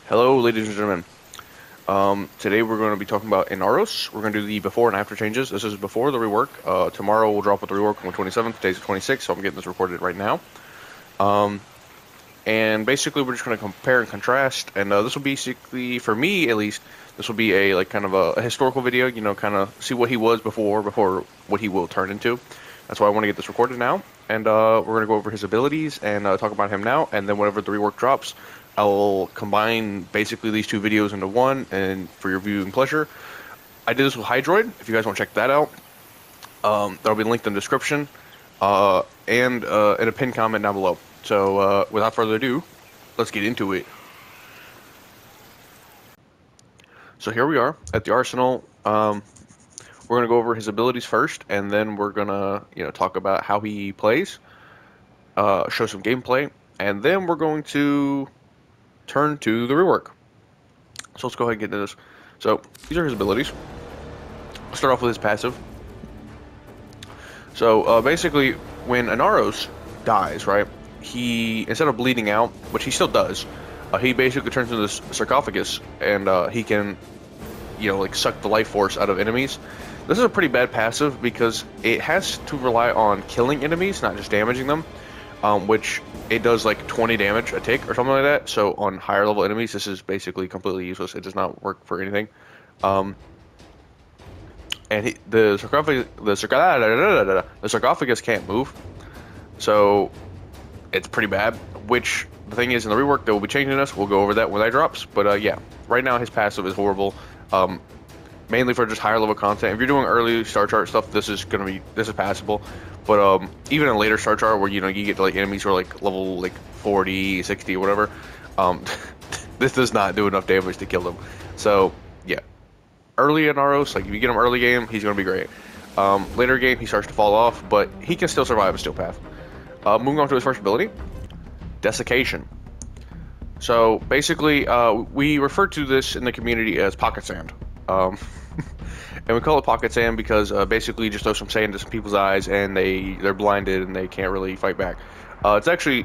Hello, ladies and gentlemen. Today we're going to be talking about Inaros. We're going to do the before and after changes. This is before the rework. Tomorrow we'll drop with the rework on the 27th. Today's the 26th, so I'm getting this recorded right now. And basically we're just going to compare and contrast. And this will basically, for me at least, this will be a like kind of a historical video. You know, kind of see what he was before what he will turn into. That's why I want to get this recorded now. And we're going to go over his abilities and talk about him now. And then whenever the rework drops, I'll combine basically these two videos into one, and for your viewing pleasure. I did this with Hydroid, if you guys want to check that out. That'll be linked in the description, and in a pinned comment down below. So, without further ado, let's get into it. So here we are at the Arsenal. We're going to go over his abilities first, and then we're going to, talk about how he plays, show some gameplay, and then we're going to turn to the rework. So let's go ahead and get into this. So these are his abilities. I'll start off with his passive. So basically, when Inaros dies, right, he, instead of bleeding out, which he still does, he basically turns into this sarcophagus, and he can, like suck the life force out of enemies. This is a pretty bad passive because it has to rely on killing enemies, not just damaging them. Which it does like 20 damage a tick or something like that. So on higher level enemies, this is basically completely useless. It does not work for anything. And the sarcophagus can't move, so it's pretty bad. Which the thing is, in the rework, they will be changing this. We'll go over that when that drops. But yeah, right now his passive is horrible. Mainly for just higher level content. If you're doing early star chart stuff, this is passable. But even in later star chart where you get to like enemies who are like level like 40, 60, whatever, this does not do enough damage to kill them. So yeah, early in Aros, like if you get him early game, he's gonna be great. Later game, he starts to fall off, but he can still survive a steel path. Moving on to his first ability, desiccation. So basically, we refer to this in the community as pocket sand. And we call it pocket sand because basically you just throw some sand into some people's eyes and they're blinded and they can't really fight back. It's actually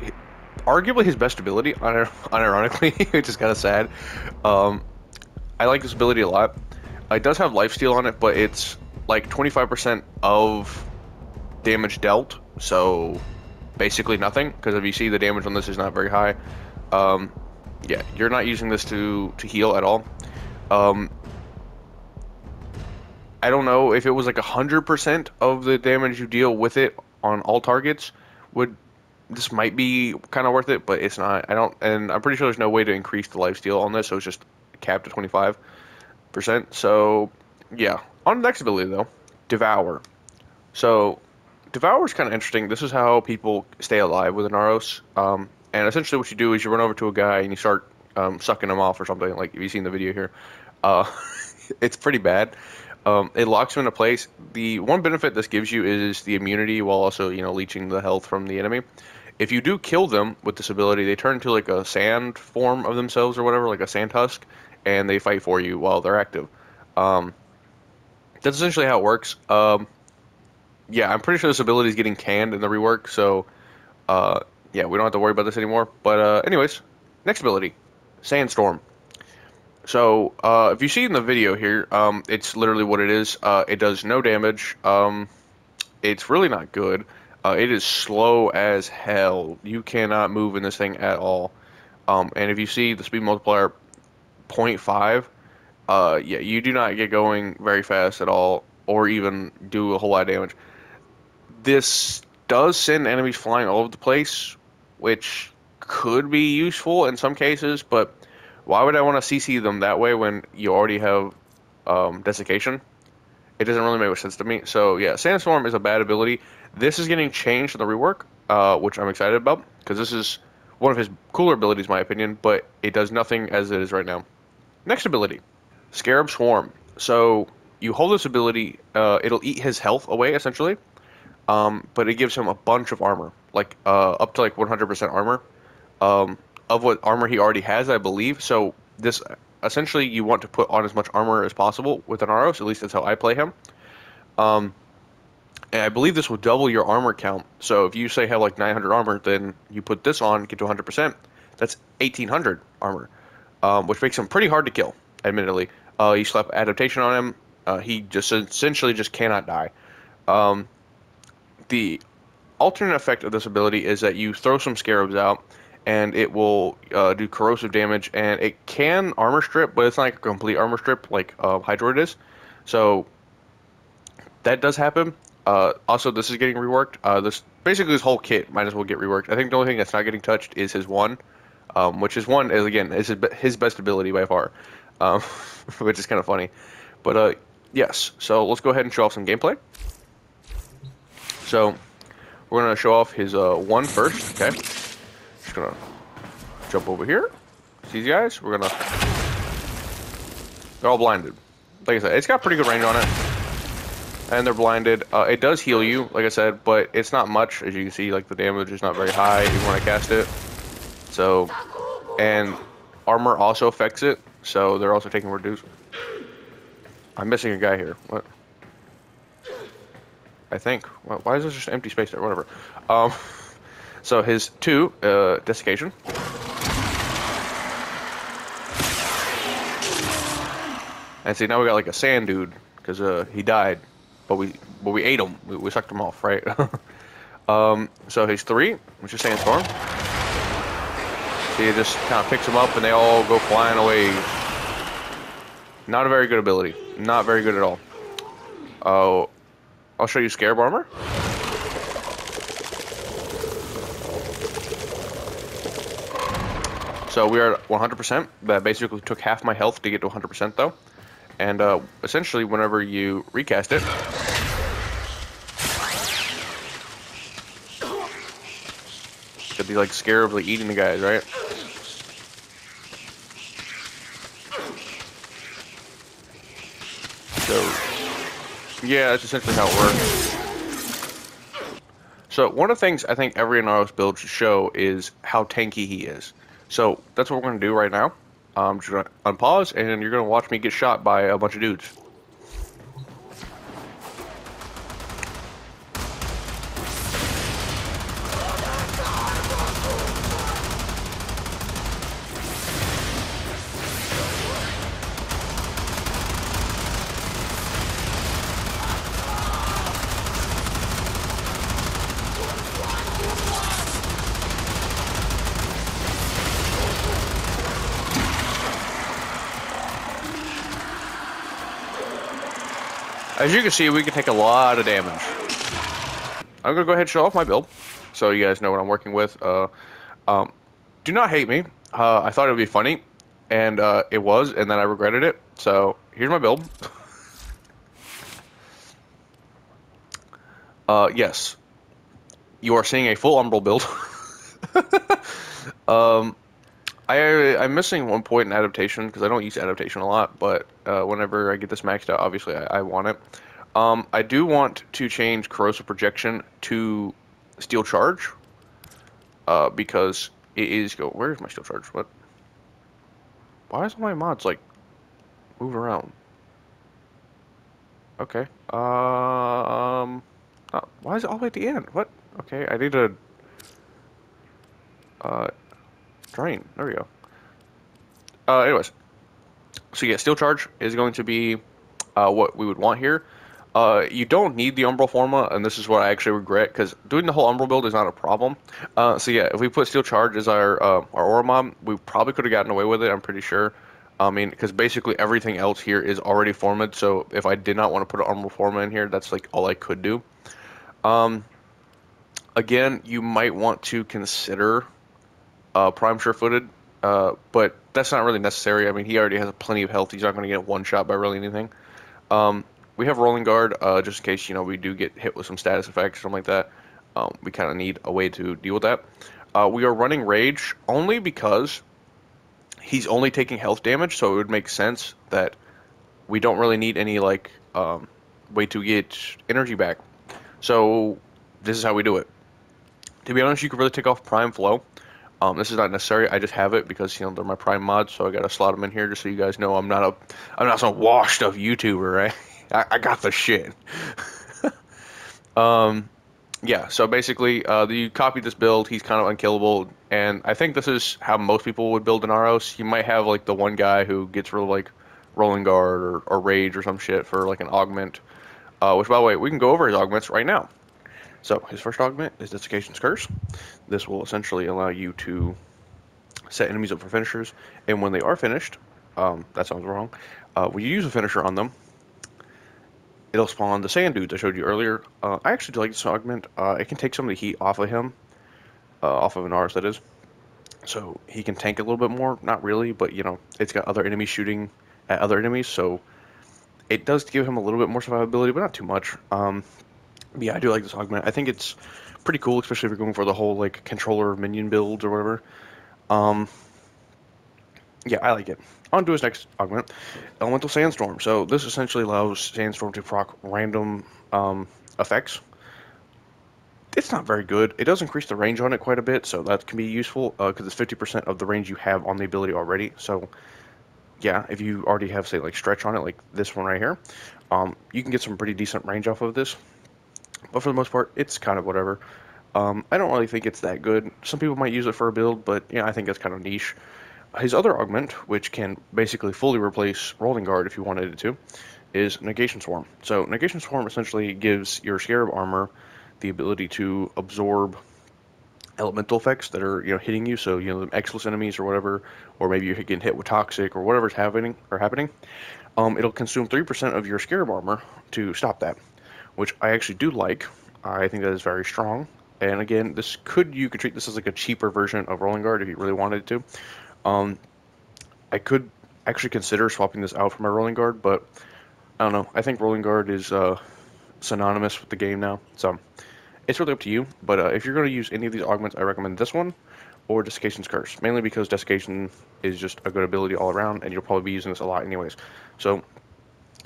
arguably his best ability, unironically, which is kind of sad. I like this ability a lot. It does have lifesteal on it, but it's like 25% of damage dealt, so basically nothing, because if you see the damage on this is not very high. Yeah, you're not using this to heal at all. I don't know if it was like 100% of the damage you deal with it on all targets, this might be kind of worth it, but it's not. And I'm pretty sure there's no way to increase the lifesteal on this, so it's just capped at 25%. So yeah, on the next ability though, Devour. So Devour is kind of interesting. This is how people stay alive with Inaros. And essentially what you do is you run over to a guy and you start sucking him off or something. Like if you've seen the video here, it's pretty bad. It locks him into place. The one benefit this gives you is the immunity while also, leeching the health from the enemy. If you do kill them with this ability, they turn into like a sand form of themselves or whatever, like a sand husk, and they fight for you while they're active. That's essentially how it works. Yeah, I'm pretty sure this ability is getting canned in the rework, so yeah, we don't have to worry about this anymore. But anyways, next ability, Sandstorm. So, if you see in the video here, it's literally what it is. It does no damage. It's really not good. It is slow as hell. You cannot move in this thing at all. And if you see the speed multiplier 0.5, yeah, you do not get going very fast at all, or even do a whole lot of damage. This does send enemies flying all over the place, which could be useful in some cases, but why would I want to CC them that way when you already have desiccation? It doesn't really make much sense to me. So yeah, Sandstorm is a bad ability. This is getting changed in the rework, which I'm excited about, because this is one of his cooler abilities, in my opinion, but it does nothing as it is right now. Next ability, Scarab Swarm. So you hold this ability, it'll eat his health away, essentially, but it gives him a bunch of armor, like up to like 100% armor. Of what armor he already has, I believe. So this essentially you want to put on as much armor as possible with Inaros. At least that's how I play him. And I believe this will double your armor count. So if you say have like 900 armor, then you put this on, get to 100%. That's 1800 armor. which makes him pretty hard to kill, admittedly. You slap adaptation on him, he just essentially just cannot die. Um, the alternate effect of this ability is that you throw some scarabs out, and it will do corrosive damage, and it can armor strip, but it's not like a complete armor strip like Hydroid is. So that does happen. Also, this is getting reworked. This whole kit might as well get reworked. I think the only thing that's not getting touched is his one, which is one is again is his best ability by far, um, which is kind of funny. But yes, so let's go ahead and show off some gameplay. So we're gonna show off his one first. Okay, just gonna jump over here. See these guys? They're all blinded. Like I said, it's got pretty good range on it. And they're blinded. It does heal you, like I said, but it's not much. As you can see, like the damage is not very high even when I cast it. So, and armor also affects it, so they're also taking reduce. I'm missing a guy here. What? I think. Why is there just empty space there? Whatever. So his 2, desiccation. And see, now we got like a sand dude because he died. But we ate him. We sucked him off, right? So he's 3, which is Sandstorm. See, it just kind of picks them up and they all go flying away. Not a very good ability. Not very good at all. I'll show you Scarab Armor. So we are at 100%. That basically took half my health to get to 100% though. And essentially, whenever you recast it, get these like scarabs like eating the guys, right? So yeah, that's essentially how it works. So one of the things I think every Inaros build should show is how tanky he is. So that's what we're going to do right now. Just gonna unpause, and you're gonna watch me get shot by a bunch of dudes. As you can see, we can take a lot of damage. I'm gonna go ahead and show off my build, so you guys know what I'm working with. Do not hate me. I thought it would be funny, and it was, and then I regretted it. So here's my build. Yes, you are seeing a full Umbral build. I'm missing one point in adaptation because I don't use adaptation a lot, but whenever I get this maxed out, obviously I want it. I do want to change corrosive projection to steel charge because it is where's my steel charge? What? Why is all my mods like move around? Okay. Why is it all the way at the end? What? Okay, I need to drain. There we go. Anyways, so yeah, steel charge is going to be what we would want here. You don't need the Umbral Forma, and this is what I actually regret, because doing the whole Umbral build is not a problem. So yeah, if we put steel charge as our aura mob, we probably could have gotten away with it, I'm pretty sure. I mean, because basically everything else here is already formed, so if I did not want to put an Umbral Forma in here, that's like all I could do. Again, you might want to consider Prime Sure-Footed, but that's not really necessary. I mean, he already has plenty of health. He's not going to get one shot by really anything. We have Rolling Guard, just in case, we do get hit with some status effects or something like that. We kind of need a way to deal with that. We are running Rage only because he's only taking health damage, so it would make sense that we don't really need any, like, way to get energy back. So this is how we do it. To be honest, you could really take off Prime Flow. This is not necessary. I just have it because they're my Prime mods, so I gotta slot them in here just so you guys know I'm not some washed up YouTuber, right? I got the shit. Yeah, so basically, you copy this build, he's kind of unkillable, and I think this is how most people would build Inaros. You might have like the one guy who gets rid of like Rolling Guard or Rage or some shit for like an augment, which by the way, we can go over his augments right now. So his first augment is Desiccation's Curse. This will essentially allow you to set enemies up for finishers, and when they are finished, that sounds wrong, when you use a finisher on them, it'll spawn the sand dudes I showed you earlier. I actually do like this augment. It can take some of the heat off of him, off of Inaros, that is. So he can tank a little bit more. Not really, but you know, it's got other enemies shooting at other enemies, so it does give him a little bit more survivability, but not too much. Yeah, I do like this augment. I think it's pretty cool, especially if you're going for the whole like controller minion builds or whatever. Um, yeah, I like it. On to his next augment, Elemental Sandstorm. So this essentially allows Sandstorm to proc random effects. It's not very good. It does increase the range on it quite a bit, so that can be useful because it's 50% of the range you have on the ability already. So yeah, if you already have, say, like stretch on it, like this one right here, you can get some pretty decent range off of this. But for the most part, it's kind of whatever. I don't really think it's that good. Some people might use it for a build, but yeah, I think that's kind of niche. His other augment, which can basically fully replace Rolling Guard if you wanted it to, is Negation Swarm. So Negation Swarm essentially gives your Scarab armor the ability to absorb elemental effects that are, you know, hitting you. So, you know, the X-less enemies or whatever, or maybe you're getting hit with toxic or whatever's happening. It'll consume 3% of your Scarab armor to stop that, which I actually do like. I think that is very strong. And again, you could treat this as like a cheaper version of Rolling Guard if you really wanted to. I could actually consider swapping this out for my Rolling Guard, but I don't know. I think Rolling Guard is synonymous with the game now, so it's really up to you. But if you're going to use any of these augments, I recommend this one or Desiccation's Curse, mainly because Desiccation is just a good ability all around, and you'll probably be using this a lot anyways. So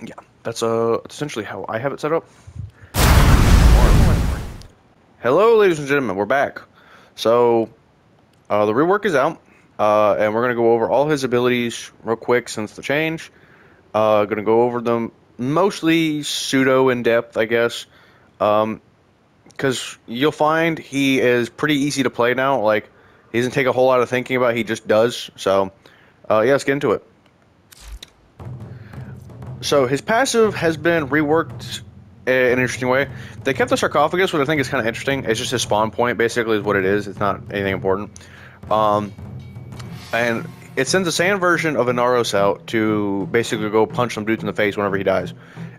yeah, that's essentially how I have it set up. Hello, ladies and gentlemen, we're back. So the rework is out. And we're going to go over all his abilities real quick since the change. Going to go over them mostly pseudo in depth, I guess. Because you'll find he is pretty easy to play now. Like, he doesn't take a whole lot of thinking about it, he just does. So, yeah, let's get into it. So, his passive has been reworked in an interesting way. They kept the sarcophagus, which I think is kind of interesting. It's just his spawn point, basically, is what it is. It's not anything important. And it sends a sand version of Inaros out to basically go punch some dudes in the face whenever he dies.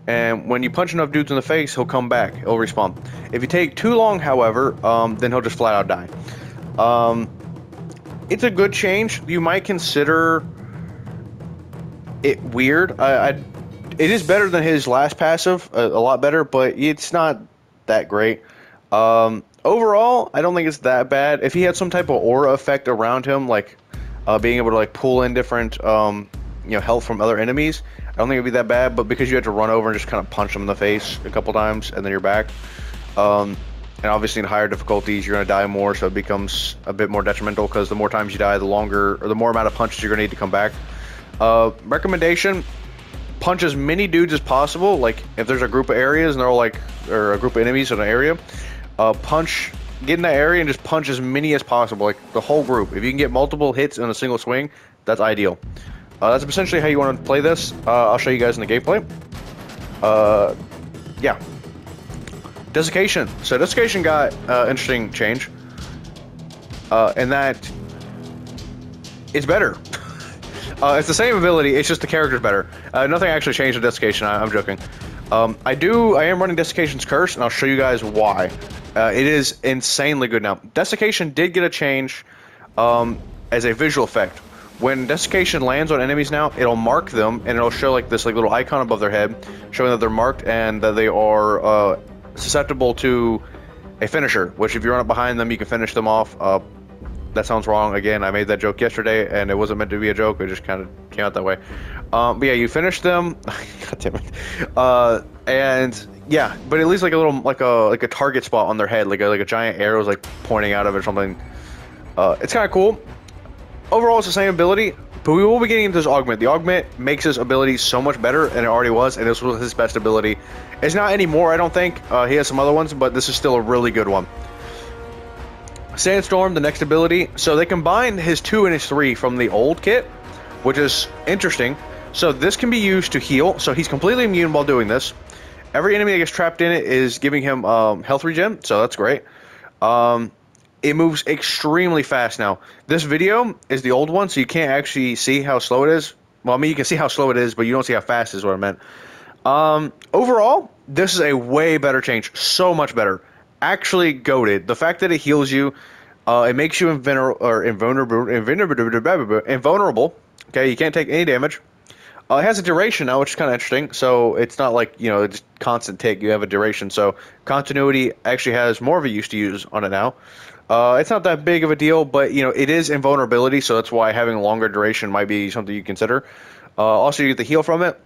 And when you punch enough dudes in the face, he'll come back. He'll respawn. If you take too long, however, then he'll just flat out die. It's a good change. You might consider it weird. It is better than his last passive, a lot better, but it's not that great. Overall, I don't think it's that bad. If he had some type of aura effect around him, like being able to like pull in different health from other enemies, I don't think it'd be that bad. But because you have to run over and just kind of punch them in the face a couple times and then you're back, and obviously in higher difficulties you're going to die more, so it becomes a bit more detrimental because the more times you die, the more amount of punches you're going to need to come back. Recommendation: punch as many dudes as possible. Like if there's a group of areas and they're all like, or a group of enemies in an area, get in that area and just punch as many as possible, like the whole group. If you can get multiple hits in a single swing, that's ideal. That's essentially how you want to play this. I'll show you guys in the gameplay. Yeah. Desiccation. So Desiccation got interesting change. And that it's better. It's the same ability, it's just the character's better. Nothing actually changed in Desiccation, I'm joking. I am running Desiccation's Curse, and I'll show you guys why. It is insanely good now. Desiccation did get a change as a visual effect. When Desiccation lands on enemies now, it'll mark them, and it'll show like this little icon above their head, showing that they're marked and that they are susceptible to a finisher, which if you run up behind them, you can finish them off. That sounds wrong. Again, I made that joke yesterday, and it wasn't meant to be a joke. It just kind of came out that way. But yeah, you finish them. God damn it. And yeah, but at least like a little like a target spot on their head, like a giant arrow is like pointing out of it or something. It's kind of cool. Overall, it's the same ability, But we will be getting into this augment. The augment makes his ability so much better than it already was, and this was his best ability. It's not anymore, I don't think. He has some other ones, but this is still a really good one. Sandstorm, the next ability. So they combined his 2 and his 3 from the old kit, which is interesting. So this can be used to heal. So he's completely immune while doing this. Every enemy that gets trapped in it is giving him health regen, so that's great. It moves extremely fast now. This video is the old one, so you can't actually see how slow it is. Well, I mean, you can see how slow it is, but you don't see how fast is what I meant. Overall, this is a way better change. So much better. Actually goated. The fact that it heals you, it makes you invulnerable. Okay, you can't take any damage. It has a duration now, which is kind of interesting. So it's not like, you know, just constant take. You have a duration. So continuity actually has more of a use to use on it now. It's not that big of a deal, but, you know, it is invulnerability. So that's why having a longer duration might be something you consider. Also, you get the heal from it.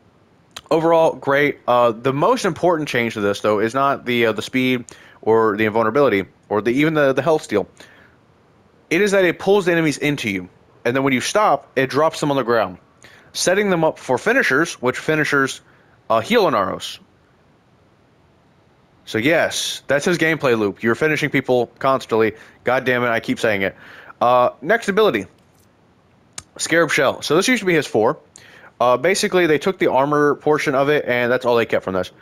Overall, great. The most important change to this, though, is not the speed or the invulnerability or even the health steal. It is that it pulls the enemies into you. And then when you stop, it drops them on the ground, setting them up for finishers, which finishers heal Inaros. So yes, that's his gameplay loop. You're finishing people constantly. God damn it, I keep saying it. Next ability, Scarab Shell. So this used to be his 4. Basically, they took the armor portion of it, and that's all they kept from this.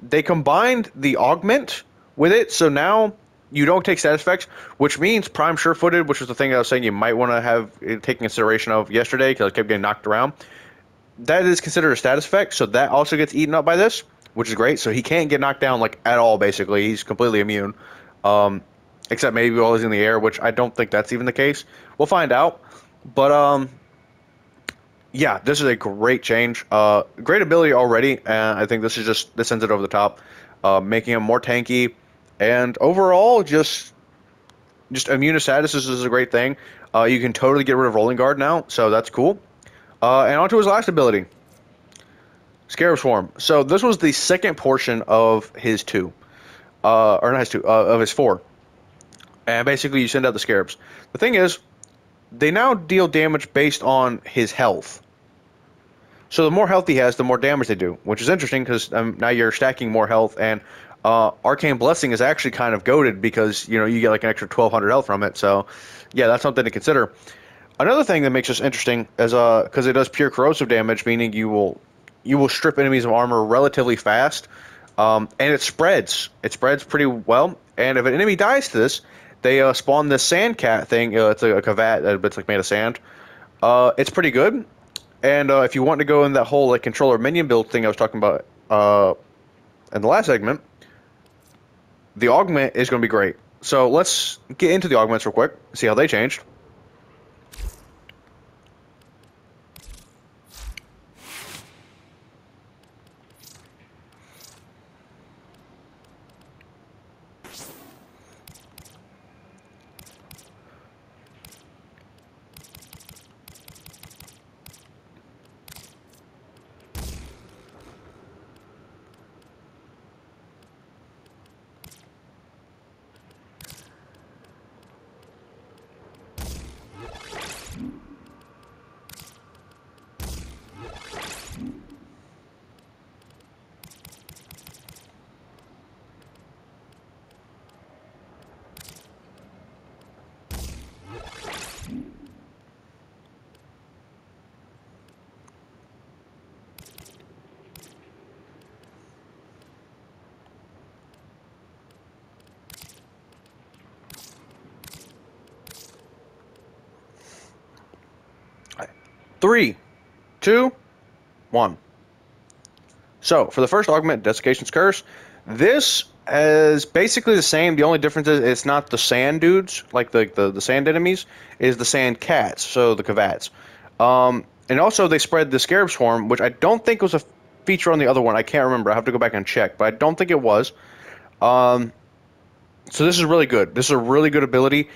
They combined the augment with it, so now you don't take status effects, which means Prime Sure-Footed, which was the thing I was saying you might want to have take consideration of yesterday because I kept getting knocked around. That is considered a status effect, so that also gets eaten up by this, which is great. So he can't get knocked down like at all. Basically, he's completely immune, except maybe while he's in the air, which I don't think that's even the case. We'll find out, but yeah, this is a great change. Great ability already, and I think this sends it over the top, making him more tanky. And overall, just immune to statuses is a great thing. You can totally get rid of Rolling Guard now, so that's cool. And on to his last ability, Scarab Swarm. So this was the second portion of his 2, or not his 2, of his 4. And basically, you send out the Scarabs. The thing is, they now deal damage based on his health. So the more health he has, the more damage they do, which is interesting because now you're stacking more health, and Arcane Blessing is actually kind of goated because, you know, you get like an extra 1,200 health from it. So yeah, that's something to consider. Another thing that makes this interesting is because it does pure corrosive damage, meaning you will strip enemies of armor relatively fast, and it spreads. It spreads pretty well. And if an enemy dies to this, they spawn this sand cat thing. It's a cavat, it's like made of sand. It's pretty good. And if you want to go in that whole like controller minion build thing I was talking about in the last segment, the augment is going to be great. So let's get into the augments real quick, see how they changed. Three, two, one. So, for the first augment, Desiccation's Curse, this is basically the same. The only difference is it's not the sand dudes, like the sand enemies, it is the sand cats, so the cavats. And also they spread the Scarab Swarm, which I don't think was a feature on the other one. I can't remember. I have to go back and check, but I don't think it was. So this is really good. This is a really good ability.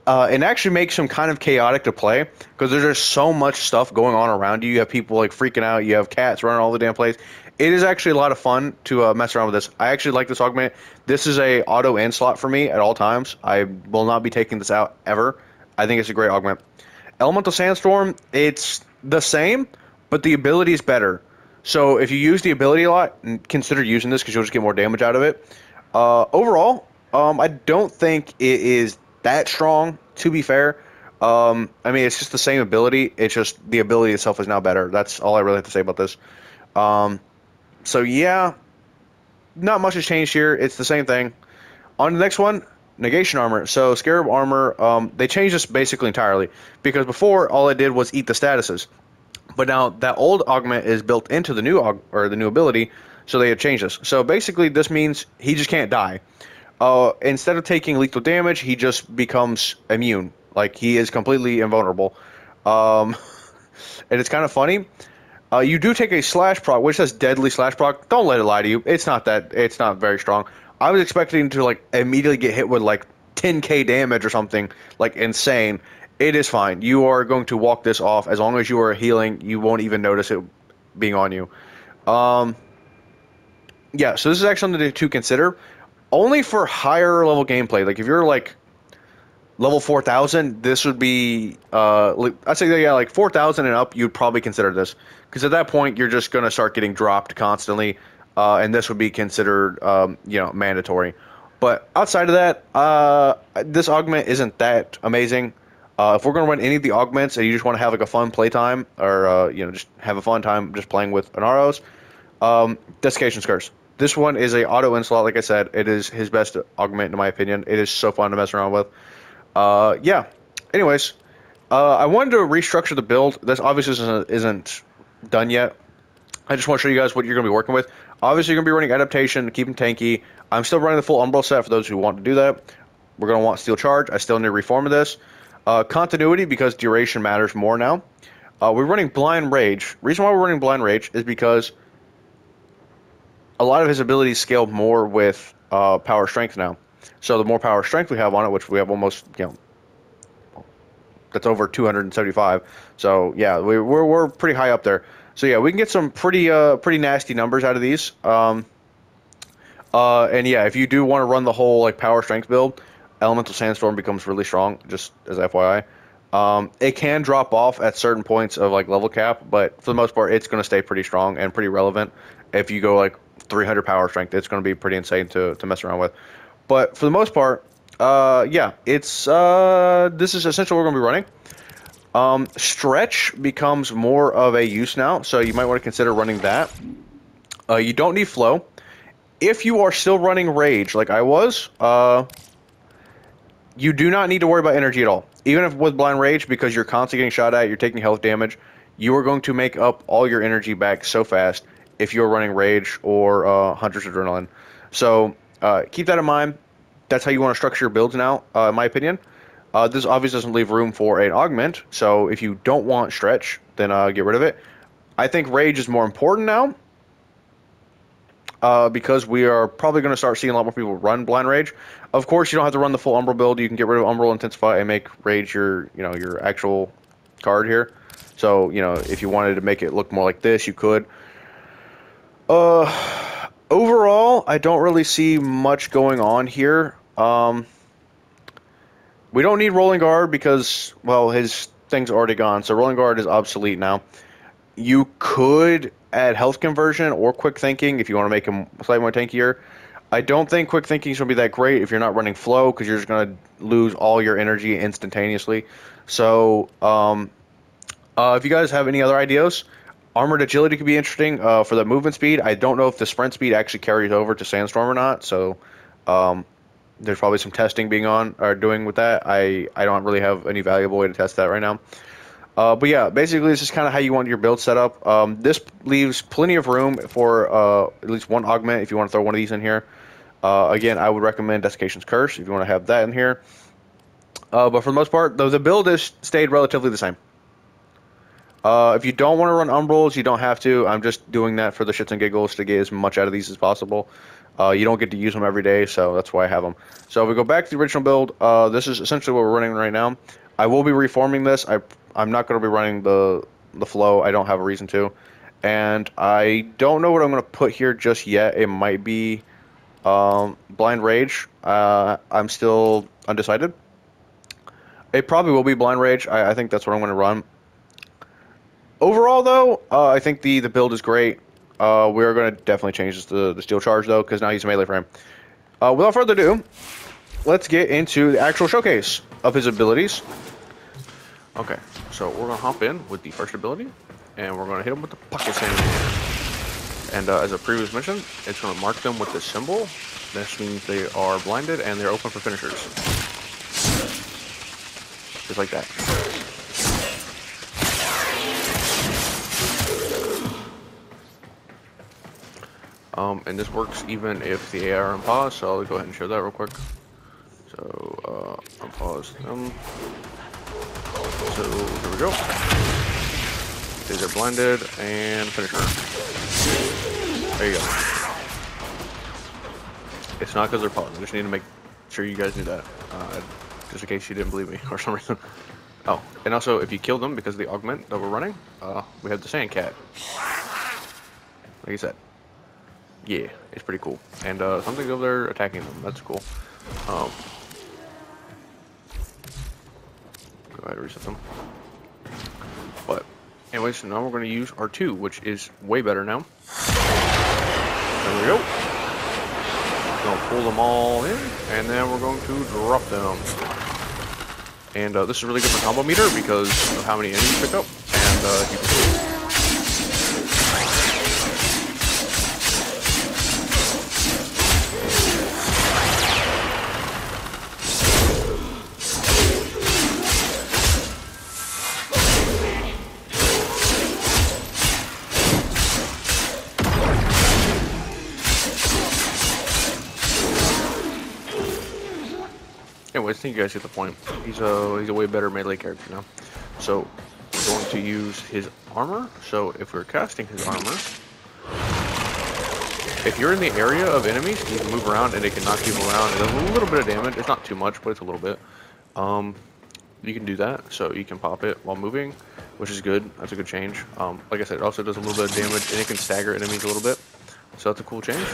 It actually makes him kind of chaotic to play because there's just so much stuff going on around you. You have people like freaking out. You have cats running all the damn place. It is actually a lot of fun to mess around with this. I actually like this augment. This is a auto in slot for me at all times. I will not be taking this out ever. I think it's a great augment. Elemental Sandstorm, it's the same, but the ability is better. So if you use the ability a lot, consider using this because you'll just get more damage out of it. Overall, I don't think it is that strong, to be fair. I mean, it's just the same ability. It's just the ability itself is now better. That's all I really have to say about this. Um, so yeah, not much has changed here. It's the same thing. On the next one, negation armor. So scarab armor, they changed this basically entirely because before all it did was eat the statuses, but now that old augment is built into the new or the new ability, so they have changed this. So basically, this means he just can't die. Instead of taking lethal damage, he just becomes immune. Like he is completely invulnerable. Um, and it's kind of funny. You do take a slash proc, which says deadly slash proc. Don't let it lie to you. It's not that. It's not very strong. I was expecting to like immediately get hit with like 10k damage or something like insane. It is fine. You are going to walk this off as long as you are healing. You won't even notice it being on you. Um, yeah. So this is actually something to consider. Only for higher level gameplay. Like if you're like level 4,000, this would be, I'd say, yeah, like 4,000 and up, you'd probably consider this. Because at that point, you're just going to start getting dropped constantly, and this would be considered, mandatory. But outside of that, this augment isn't that amazing. If we're going to run any of the augments and you just want to have like a fun playtime, or, just have a fun time just playing with Inaros, Desiccation's Curse. This one is a auto inslot, like I said. It is his best augment, in my opinion. It is so fun to mess around with. Yeah. Anyways, I wanted to restructure the build. This obviously isn't done yet. I just want to show you guys what you're going to be working with. Obviously, you're going to be running Adaptation, keep him tanky. I'm still running the full Umbral set for those who want to do that. We're going to want Steel Charge. I still need to reform of this. Continuity, because duration matters more now. We're running Blind Rage. Reason why we're running Blind Rage is because a lot of his abilities scale more with power strength now. So the more power strength we have on it, which we have almost, that's over 275. So yeah, we're pretty high up there. So yeah, we can get some pretty nasty numbers out of these. And yeah, if you do want to run the whole like power strength build, Elemental Sandstorm becomes really strong. Just as FYI, it can drop off at certain points of like level cap, but for the most part, it's going to stay pretty strong and pretty relevant. If you go like 300 power strength, it's going to be pretty insane to mess around with. But for the most part, yeah, it's this is essentially what we're going to be running. Stretch becomes more of a use now, so you might want to consider running that. You don't need flow. If you are still running rage, like I was, you do not need to worry about energy at all. Even if with blind rage, because you're constantly getting shot at, you're taking health damage, you are going to make up all your energy back so fast if you're running rage or Hunter's Adrenaline. So keep that in mind. That's how you want to structure your builds now, in my opinion. This obviously doesn't leave room for an augment, so if you don't want stretch, then get rid of it. I think rage is more important now, because we are probably going to start seeing a lot more people run blind rage. Of course, you don't have to run the full Umbral build. You can get rid of Umbral Intensify and make rage your actual card here. So if you wanted to make it look more like this, you could. Overall, I don't really see much going on here. We don't need Rolling Guard because, well, his thing's already gone, so Rolling Guard is obsolete now. You could add Health Conversion or Quick Thinking if you want to make him slightly more tankier. I don't think Quick Thinking is going to be that great if you're not running Flow, because you're just going to lose all your energy instantaneously. So, if you guys have any other ideas, Armored Agility could be interesting for the movement speed. I don't know if the sprint speed actually carries over to Sandstorm or not, so there's probably some testing being on or doing with that. I don't really have any valuable way to test that right now. But yeah, basically this is kind of how you want your build set up. This leaves plenty of room for at least one augment if you want to throw one of these in here. Again, I would recommend Desiccation's Curse if you want to have that in here. But for the most part, the build has stayed relatively the same. If you don't want to run Umbrals, you don't have to. I'm just doing that for the shits and giggles to get as much out of these as possible. You don't get to use them every day, so that's why I have them. So if we go back to the original build, this is essentially what we're running right now. I will be reforming this. I'm not going to be running the flow. I don't have a reason to. And I don't know what I'm going to put here just yet. It might be Blind Rage. I'm still undecided. It probably will be Blind Rage. I think that's what I'm going to run. Overall, though, I think the build is great. We are going to definitely change this to the Steel Charge, though, because now he's melee frame. Without further ado, let's get into the actual showcase of his abilities. Okay, so we're going to hop in with the first ability, and we're going to hit him with the Pocket Sand. And as I previously mentioned, it's going to mark them with this symbol. This means they are blinded and they're open for finishers. Just like that. And this works even if the AI are on pause, so I'll go ahead and show that real quick. So, unpause them. So, here we go. These are blinded and finisher. There you go. It's not because they're paused. I just need to make sure you guys knew that. Just in case you didn't believe me for some reason. Oh, and also if you kill them because of the augment that we're running, we have the Sand Cat. Like I said. Yeah, it's pretty cool. And something's over there attacking them. That's cool. Go ahead and reset them. But anyways, so now we're going to use our 2, which is way better now. There we go. We're going to pull them all in, and then we're going to drop them. And this is really good for combo meter because of how many enemies you pick up. And you can anyways, I think you guys get the point. He's a way better melee character now. So we're going to use his armor. So if we're casting his armor, if you're in the area of enemies, you can move around and it can knock people around. It does a little bit of damage. It's not too much, but it's a little bit. You can do that. So you can pop it while moving, which is good. That's a good change. Like I said, it also does a little bit of damage and it can stagger enemies a little bit. So that's a cool change.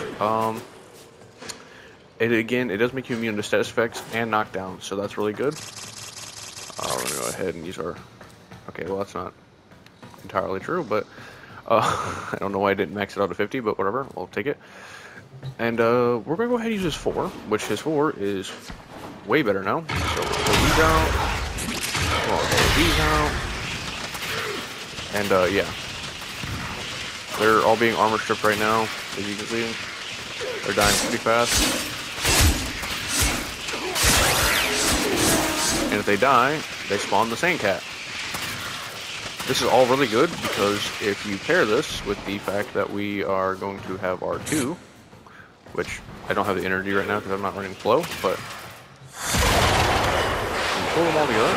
It does make you immune to status effects and knockdowns, so that's really good. We're gonna go ahead and use our. Okay, well that's not entirely true, but I don't know why I didn't max it out to 50, but whatever, we'll take it. And we're gonna go ahead and use his 4, which his 4 is way better now. So we'll pull these out. We'll pull these out. And yeah, they're all being armor stripped right now, as you can see. They're dying pretty fast. And if they die, they spawn the Sand Cat. This is all really good because if you pair this with the fact that we are going to have our 2, which I don't have the energy right now because I'm not running flow, but you pull them all together.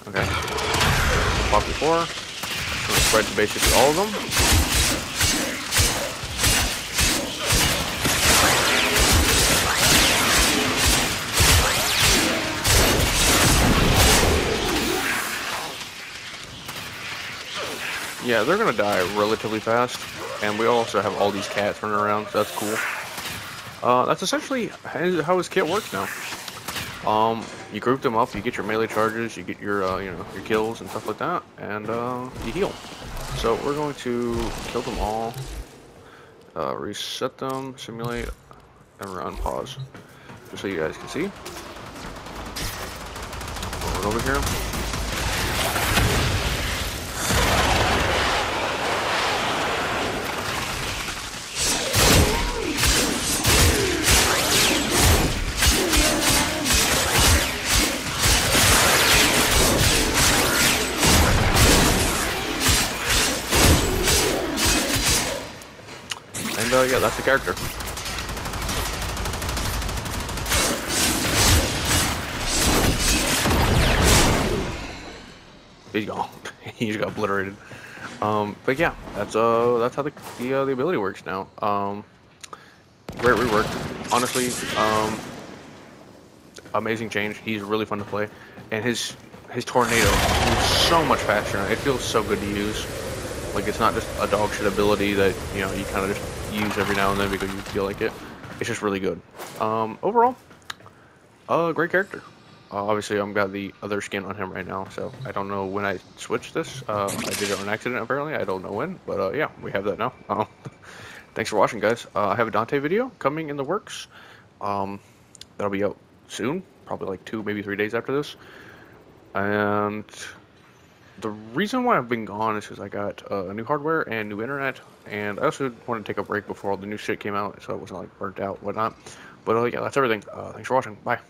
Okay. Pop your 4. I'm going to spread to basically all of them. Yeah, they're gonna die relatively fast, and we also have all these cats running around, so that's cool. That's essentially how his kit works now. You group them up, you get your melee charges, you get your your kills and stuff like that, and you heal. So we're going to kill them all, reset them, simulate, and we're on pause, just so you guys can see. Over here. And yeah, that's the character. He's gone. He just got obliterated. But yeah, that's how the ability works now. Great rework. Honestly, amazing change. He's really fun to play, and his tornado moves so much faster now. It feels so good to use. Like, it's not just a dog shit ability that you kind of just use every now and then because you feel like it. it's just really good. Overall, great character. Obviously, I've got the other skin on him right now, so I don't know when I switched this. I did it on accident, apparently. I don't know when, but yeah, we have that now. Thanks for watching, guys. I have a Dante video coming in the works. That'll be out soon, probably like 2, maybe 3 days after this. And the reason why I've been gone is because I got new hardware and new internet, and I also wanted to take a break before all the new shit came out, so I wasn't like burnt out, whatnot. But yeah, that's everything. Thanks for watching. Bye.